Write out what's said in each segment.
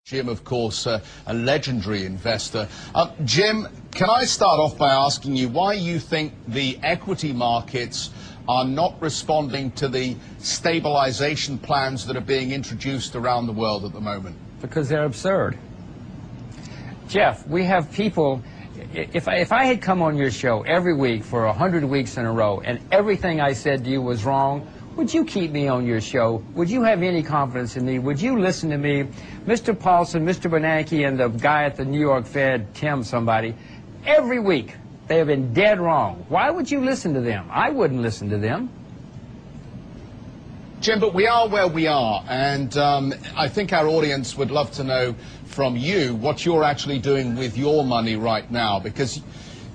Jim, of course, a legendary investor. Jim, can I start off by asking you why you think the equity markets are not responding to the stabilization plans that are being introduced around the world at the moment? Because they're absurd. Jeff, we have people, if I had come on your show every week for 100 weeks in a row and everything I said to you was wrong, would you keep me on your show? Would you have any confidence in me? Would you listen to me? Mr. Paulson, Mr. Bernanke, and the guy at the New York Fed, Tim somebody, every week they have been dead wrong. Why would you listen to them? I wouldn't listen to them. Jim, but we are where we are, and I think our audience would love to know from you what you're actually doing with your money right now, because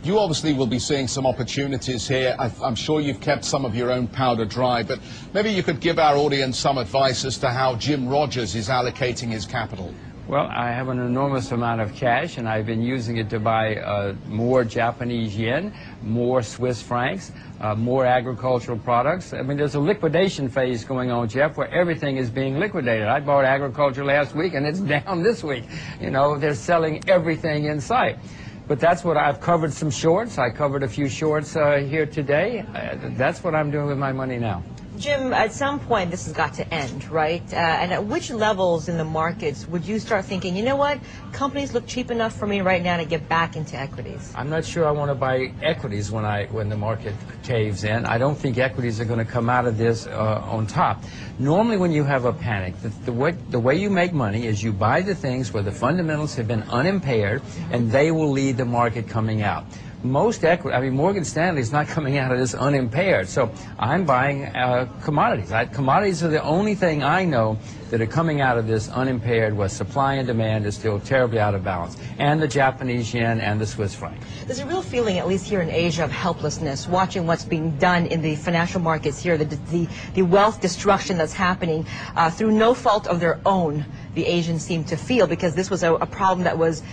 you obviously will be seeing some opportunities here. I'm sure you've kept some of your own powder dry, but maybe you could give our audience some advice as to how Jim Rogers is allocating his capital. Well, I have an enormous amount of cash, and I've been using it to buy more Japanese yen, more Swiss francs, more agricultural products. I mean, there's a liquidation phase going on, Jeff, where everything is being liquidated. I bought agriculture last week, and it's down this week. You know, they're selling everything in sight. But that's what I've covered. Some shorts. I covered a few shorts here today. That's what I'm doing with my money now. Jim, at some point this has got to end, right? And at which levels in the markets would you start thinking, you know what, companies look cheap enough for me right now to get back into equities? I'm not sure I want to buy equities when the market caves in. I don't think equities are going to come out of this on top. Normally when you have a panic, the way you make money is you buy the things where the fundamentals have been unimpaired, and they will lead the market coming out. Most equity, I mean, Morgan Stanley is not coming out of this unimpaired, so I'm buying commodities. Commodities are the only thing I know that are coming out of this unimpaired, where supply and demand is still terribly out of balance, and the Japanese yen and the Swiss franc. There's a real feeling, at least here in Asia, of helplessness, watching what's being done in the financial markets here, the wealth destruction that's happening through no fault of their own, the Asians seem to feel, because this was a problem that was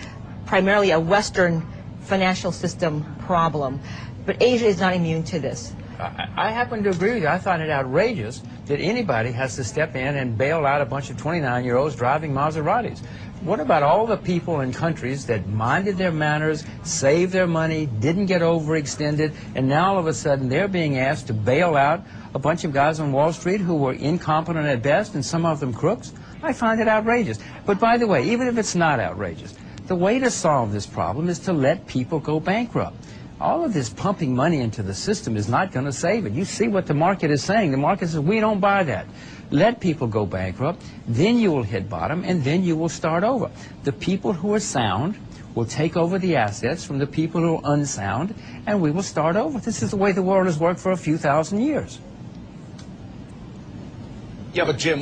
primarily a Western financial system problem. But Asia is not immune to this. I happen to agree with you. I find it outrageous that anybody has to step in and bail out a bunch of 29-year-olds driving Maseratis. What about all the people in countries that minded their manners, saved their money, didn't get overextended, and now all of a sudden they're being asked to bail out a bunch of guys on Wall Street who were incompetent at best and some of them crooks? I find it outrageous. But by the way, even if it's not outrageous, the way to solve this problem is to let people go bankrupt. All of this pumping money into the system is not going to save it. You see what the market is saying. The market says, we don't buy that. Let people go bankrupt, then you will hit bottom, and then you will start over. The people who are sound will take over the assets from the people who are unsound, and we will start over. This is the way the world has worked for a few thousand years. Yeah, but Jim,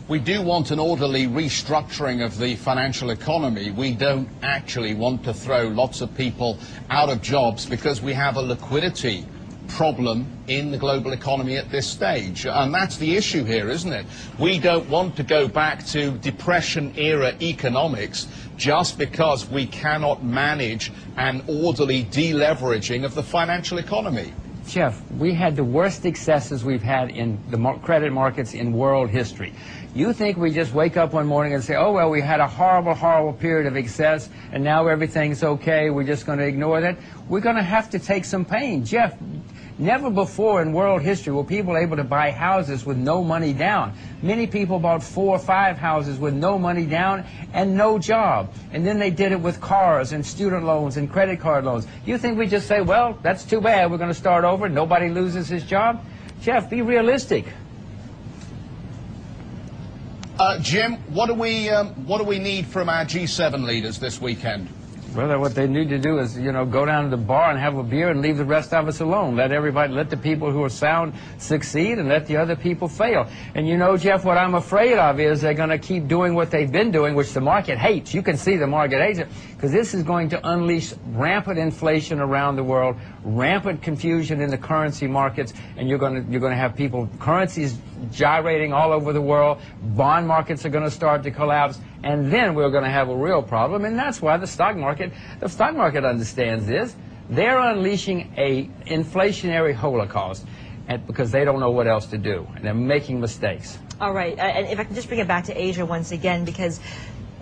we do want an orderly restructuring of the financial economy. We don't actually want to throw lots of people out of jobs because we have a liquidity problem in the global economy at this stage. And that's the issue here, isn't it? We don't want to go back to Depression-era economics just because we cannot manage an orderly deleveraging of the financial economy. Jeff, we had the worst excesses we've had in the credit markets in world history. You think we just wake up one morning and say, oh, well, we had a horrible, horrible period of excess, and now everything's okay, we're just going to ignore that? We're going to have to take some pain. Jeff, never before in world history were people able to buy houses with no money down. Many people bought 4 or 5 houses with no money down and no job. And then they did it with cars and student loans and credit card loans. You think we just say, well, that's too bad, we're going to start over, nobody loses his job? Jeff, be realistic. Jim, what do we need from our G7 leaders this weekend? Well, what they need to do is, you know, go down to the bar and have a beer and leave the rest of us alone. Let the people who are sound succeed and let the other people fail. And you know, Jeff, what I'm afraid of is they're going to keep doing what they've been doing, which the market hates. You can see the market hates it, because this is going to unleash rampant inflation around the world, rampant confusion in the currency markets, and you're going to have currencies gyrating all over the world. Bond markets are going to start to collapse, and then we're going to have a real problem. And that's why the stock market understands this. They're unleashing a inflationary Holocaust, because they don't know what else to do, and they're making mistakes. All right, and if I can just bring it back to Asia once again, because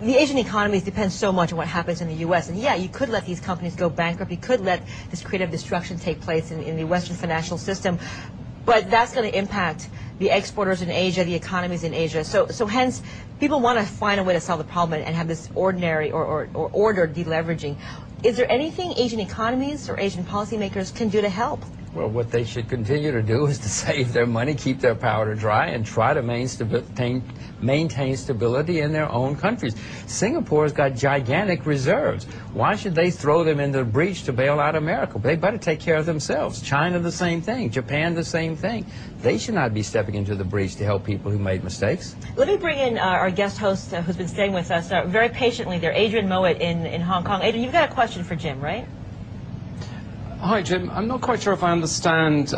the Asian economies depend so much on what happens in the U.S. And yeah, you could let these companies go bankrupt. You could let this creative destruction take place in the Western financial system. But that's going to impact the exporters in Asia, the economies in Asia. So hence, people want to find a way to solve the problem and have this ordinary or ordered deleveraging. Is there anything Asian economies or Asian policymakers can do to help? Well, what they should continue to do is to save their money, keep their powder dry, and try to maintain stability in their own countries. Singapore's got gigantic reserves. Why should they throw them into the breach to bail out America? They better take care of themselves. China, the same thing. Japan, the same thing. They should not be stepping into the breach to help people who made mistakes. Let me bring in our guest host who's been staying with us very patiently there, Adrian Mowat in Hong Kong. Adrian, you've got a question for Jim, right? Hi, Jim. I'm not quite sure if I understand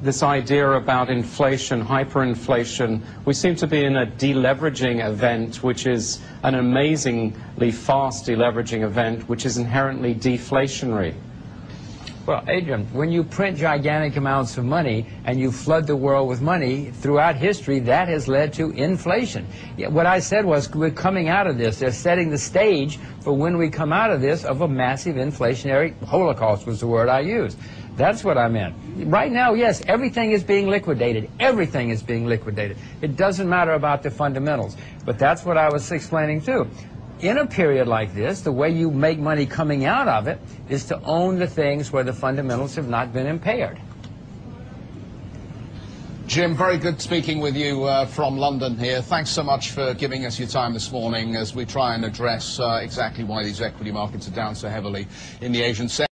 this idea about inflation, hyperinflation. We seem to be in a deleveraging event, which is an amazingly fast deleveraging event, which is inherently deflationary. Well, Adrian, when you print gigantic amounts of money and you flood the world with money, throughout history, that has led to inflation. What I said was we're coming out of this. They're setting the stage for when we come out of this of a massive inflationary Holocaust was the word I used. That's what I meant. Right now, yes, everything is being liquidated. Everything is being liquidated. It doesn't matter about the fundamentals. But that's what I was explaining, too. In a period like this, the way you make money coming out of it is to own the things where the fundamentals have not been impaired. Jim, very good speaking with you from London here. Thanks so much for giving us your time this morning as we try and address exactly why these equity markets are down so heavily in the Asian sector.